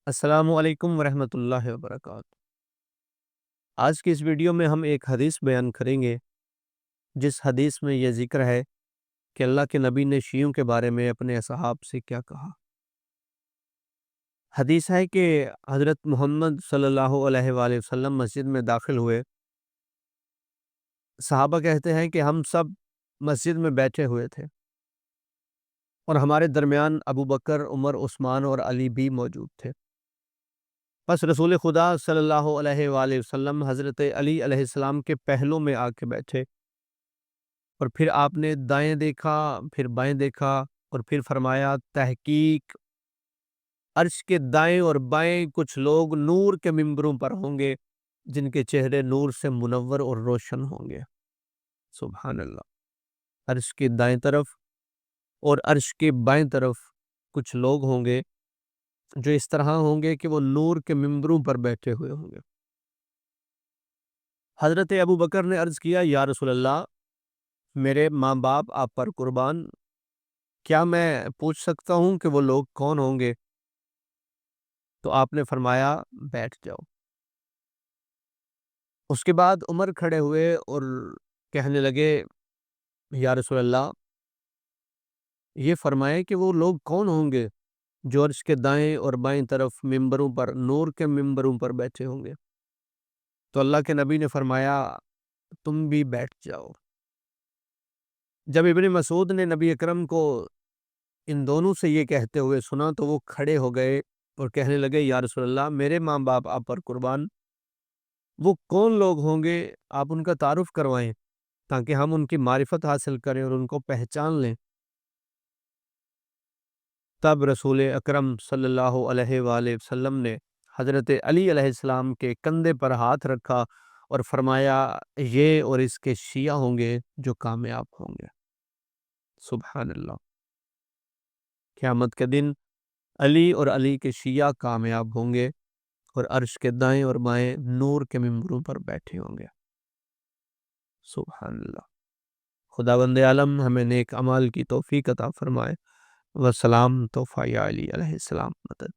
السلام علیکم ورحمۃ اللہ وبرکاتہ۔ آج کی اس ویڈیو میں ہم ایک حدیث بیان کریں گے، جس حدیث میں یہ ذکر ہے کہ اللہ کے نبی نے شیعوں کے بارے میں اپنے اصحاب سے کیا کہا۔ حدیث ہے کہ حضرت محمد صلی اللہ علیہ وآلہ وسلم مسجد میں داخل ہوئے۔ صحابہ کہتے ہیں کہ ہم سب مسجد میں بیٹھے ہوئے تھے اور ہمارے درمیان ابو بکر، عمر، عثمان اور علی بھی موجود تھے۔ بس رسول خدا صلی اللہ علیہ وآلہ وسلم حضرت علی علیہ السلام کے پہلو میں آ کے بیٹھے، اور پھر آپ نے دائیں دیکھا، پھر بائیں دیکھا، اور پھر فرمایا تحقیق عرش کے دائیں اور بائیں کچھ لوگ نور کے ممبروں پر ہوں گے، جن کے چہرے نور سے منور اور روشن ہوں گے۔ سبحان اللہ۔ عرش کے دائیں طرف اور عرش کے بائیں طرف کچھ لوگ ہوں گے جو اس طرح ہوں گے کہ وہ نور کے ممبروں پر بیٹھے ہوئے ہوں گے۔ حضرت ابو بکر نے عرض کیا، یا رسول اللہ، میرے ماں باپ آپ پر قربان، کیا میں پوچھ سکتا ہوں کہ وہ لوگ کون ہوں گے؟ تو آپ نے فرمایا بیٹھ جاؤ۔ اس کے بعد عمر کھڑے ہوئے اور کہنے لگے، یا رسول اللہ، یہ فرمائے کہ وہ لوگ کون ہوں گے جو عرش کے دائیں اور بائیں طرف ممبروں پر، نور کے ممبروں پر بیٹھے ہوں گے؟ تو اللہ کے نبی نے فرمایا تم بھی بیٹھ جاؤ۔ جب ابن مسعود نے نبی اکرم کو ان دونوں سے یہ کہتے ہوئے سنا تو وہ کھڑے ہو گئے اور کہنے لگے، یا رسول اللہ، میرے ماں باپ آپ پر قربان، وہ کون لوگ ہوں گے؟ آپ ان کا تعارف کروائیں تاکہ ہم ان کی معرفت حاصل کریں اور ان کو پہچان لیں۔ تب رسول اکرم صلی اللہ علیہ وآلہ وسلم نے حضرت علی علیہ السلام کے کندھے پر ہاتھ رکھا اور فرمایا، یہ اور اس کے شیعہ ہوں گے جو کامیاب ہوں گے۔ سبحان اللہ۔ قیامت کے دن علی اور علی کے شیعہ کامیاب ہوں گے اور عرش کے دائیں اور بائیں نور کے ممبروں پر بیٹھے ہوں گے۔ سبحان اللہ۔ خداوند عالم ہمیں نیک اعمال کی توفیق عطا فرمائے۔ وسلام توفیع علی علیہ السلام مدد۔